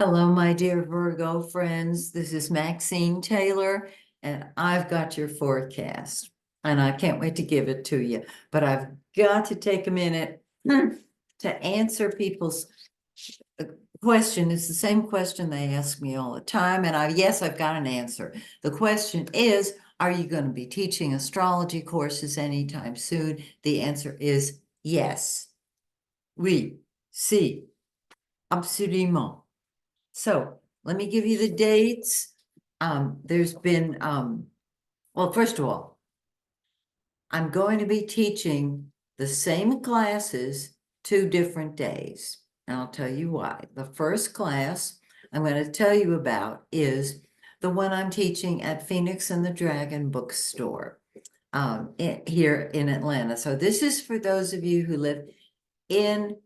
Hello, my dear Virgo friends. This is Maxine Taylor, and I've got your forecast. And I can't wait to give it to you. But I've got to take a minute to answer people's question. It's the same question they ask me all the time. And yes, I've got an answer. The question is, are you going to be teaching astrology courses anytime soon? The answer is yes. Oui, si, absolument. So let me give you the dates. There's been, well, first of all, I'm going to be teaching the same classes 2 different days. And I'll tell you why. The first class I'm going to tell you about is the one I'm teaching at Phoenix and the Dragon bookstore here in Atlanta. So this is for those of you who live in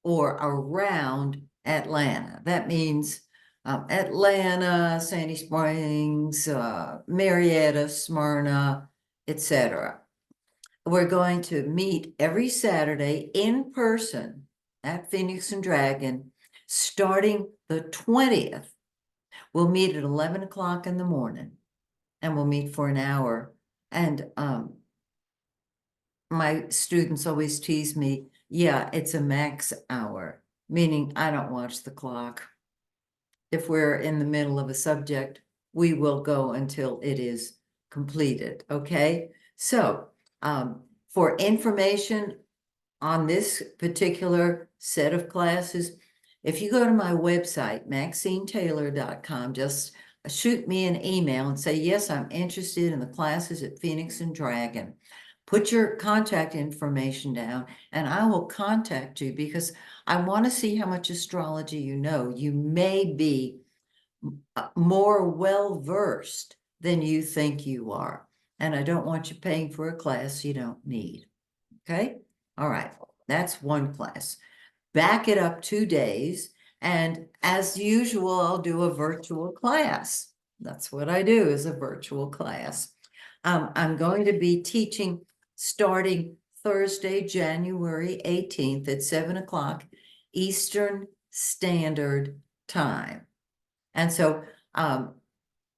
or around Atlanta. That means Atlanta, Sandy Springs, Marietta, Smyrna, etc. We're going to meet every Saturday in person at Phoenix and Dragon, starting the 20th. We'll meet at 11 o'clock in the morning, and we'll meet for an hour. And my students always tease me, yeah, it's a max hour, meaning I don't watch the clock. If we're in the middle of a subject, we will go until it is completed, okay? So for information on this particular set of classes, if you go to my website, MaxineTaylor.com, just shoot me an email and say, yes, I'm interested in the classes at Phoenix and Dragon. Put your contact information down and I will contact you because I want to see how much astrology you know. You may be more well-versed than you think you are. And I don't want you paying for a class you don't need. Okay? All right. That's one class. Back it up 2 days. And as usual, I'll do a virtual class. That's what I do, is a virtual class. I'm going to be teaching starting Thursday, January 18th at 7 o'clock Eastern Standard Time. And so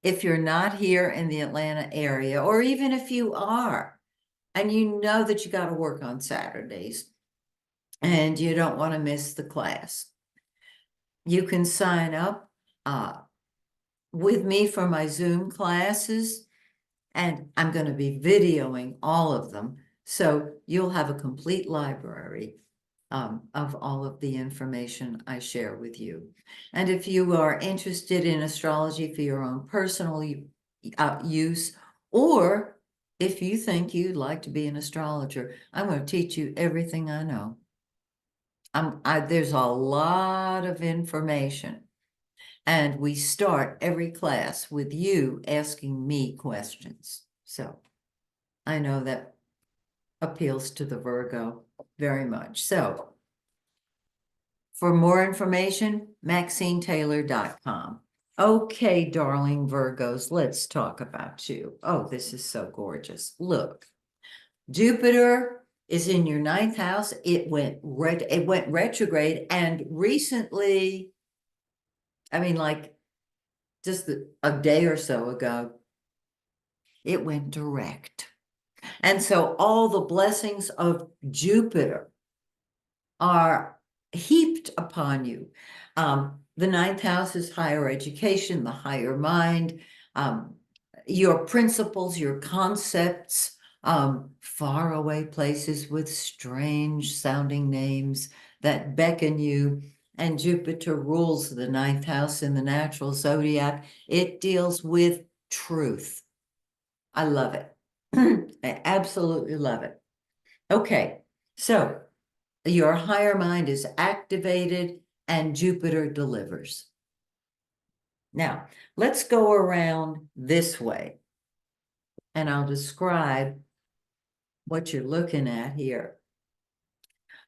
if you're not here in the Atlanta area, or even if you are, and you know that you got to work on Saturdays and you don't want to miss the class, you can sign up with me for my Zoom classes, and I'm going to be videoing all of them. So you'll have a complete library of all of the information I share with you. And if you are interested in astrology for your own personal use, or if you think you'd like to be an astrologer, I'm going to teach you everything I know. There's a lot of information, and we start every class with you asking me questions. So I know that appeals to the Virgo very much. So for more information, MaxineTaylor.com. Okay, darling Virgos, let's talk about you. Oh, this is so gorgeous. Look, Jupiter is in your 9th house. It went retrograde, and recently, I mean, like just a day or so ago, it went direct. And so all the blessings of Jupiter are heaped upon you. The 9th house is higher education, the higher mind, your principles, your concepts, far away places with strange sounding names that beckon you. And Jupiter rules the 9th house in the natural zodiac. It deals with truth. I love it. I absolutely love it. Okay, so your higher mind is activated and Jupiter delivers. Now, let's go around this way and I'll describe what you're looking at here.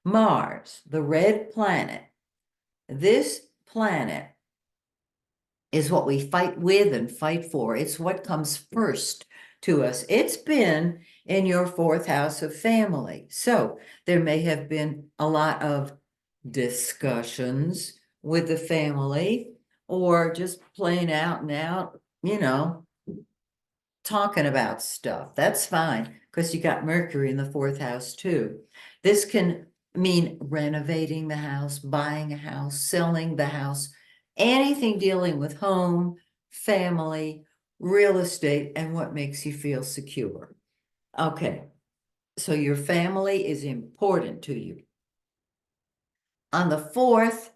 Mars, the red planet. This planet is what we fight with and fight for. It's what comes first to us. It's been in your 4th house of family. So there may have been a lot of discussions with the family or just plain out and out, talking about stuff. That's fine, because you got Mercury in the fourth house too. This can mean renovating the house, buying a house, selling the house, anything dealing with home, family, real estate, and what makes you feel secure. Okay, so your family is important to you. On the 4th,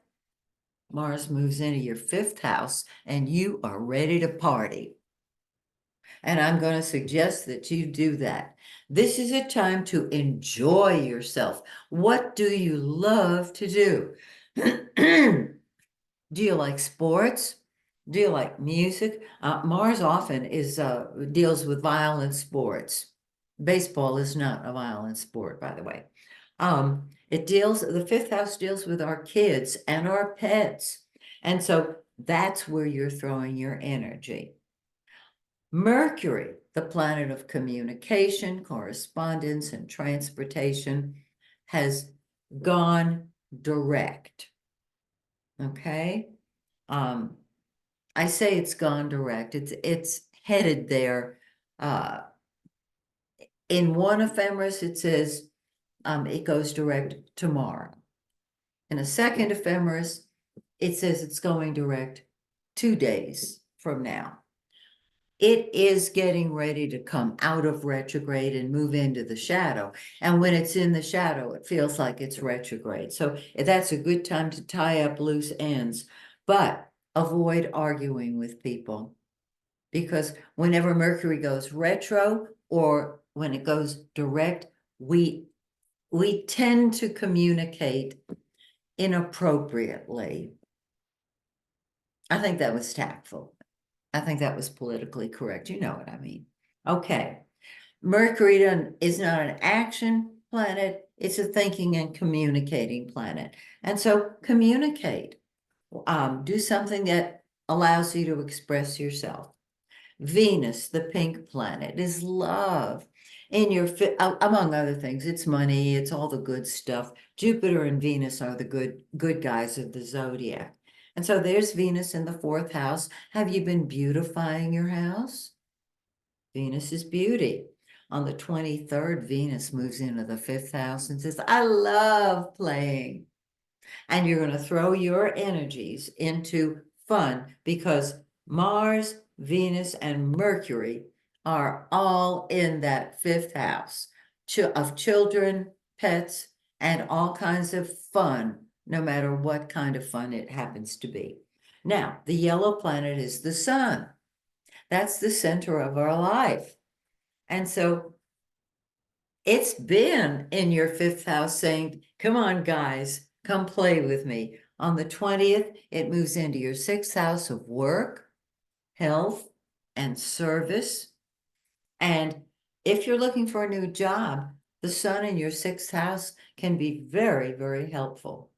Mars moves into your 5th house, and you are ready to party. And I'm going to suggest that you do that. This is a time to enjoy yourself. What do you love to do? Do you like sports? Do you like music? Mars often deals with violent sports. Baseball is not a violent sport, by the way. The 5th house deals with our kids and our pets. And so that's where you're throwing your energy. Mercury, the planet of communication, correspondence, and transportation, has gone direct. Okay? I say it's gone direct. It's headed there. In one ephemeris, it says it goes direct tomorrow. In a second ephemeris, it says it's going direct 2 days from now. It is getting ready to come out of retrograde and move into the shadow. And when it's in the shadow, it feels like it's retrograde. So that's a good time to tie up loose ends, but avoid arguing with people, because whenever Mercury goes retro or when it goes direct, we tend to communicate inappropriately. I think that was tactful. I think that was politically correct. You know what I mean. Okay. Mercury is not an action planet. It's a thinking and communicating planet. And so communicate. Do something that allows you to express yourself. Venus, the pink planet, is love. Among other things, it's money, it's all the good stuff. Jupiter and Venus are the good guys of the zodiac. And so there's Venus in the 4th house. Have you been beautifying your house? Venus is beauty. On the 23rd, Venus moves into the 5th house and says, I love playing. And you're going to throw your energies into fun, because Mars, Venus, and Mercury are all in that 5th house of children, pets, and all kinds of fun, no matter what kind of fun it happens to be. Now, the yellow planet is the sun. That's the center of our life. And so it's been in your 5th house saying, come on, guys, come play with me. On the 20th, it moves into your 6th house of work, health, and service. And if you're looking for a new job, the sun in your 6th house can be very, very helpful.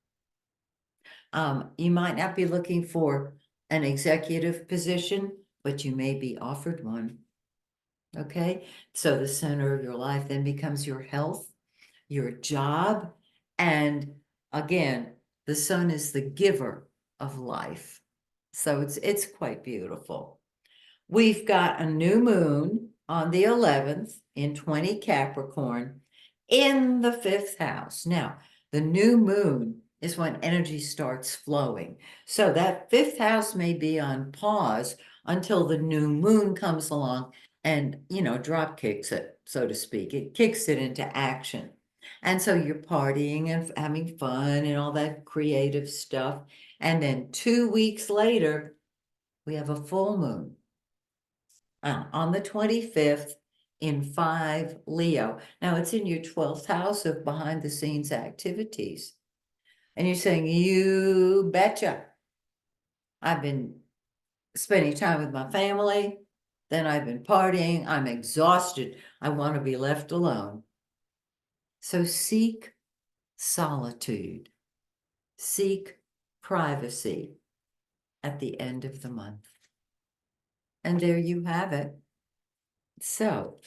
You might not be looking for an executive position, but you may be offered one. Okay, so the center of your life then becomes your health, your job, and again, the sun is the giver of life. So it's quite beautiful. We've got a new moon on the 11th in 20 Capricorn in the 5th house. Now, the new moon is when energy starts flowing. So that 5th house may be on pause until the new moon comes along and, drop kicks it, so to speak. It kicks it into action. And so you're partying and having fun and all that creative stuff. And then 2 weeks later, we have a full moon on the 25th in 5 Leo. Now it's in your 12th house of behind the scenes activities. And you're saying, you betcha. I've been spending time with my family. Then I've been partying. I'm exhausted. I want to be left alone. So seek solitude. Seek privacy at the end of the month. And there you have it. So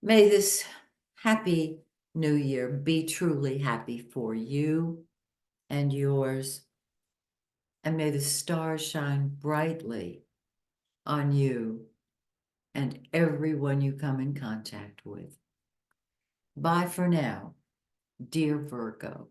may this happy new year be truly happy for you and yours and may the stars shine brightly on you and everyone you come in contact with. Bye for now, dear Virgo.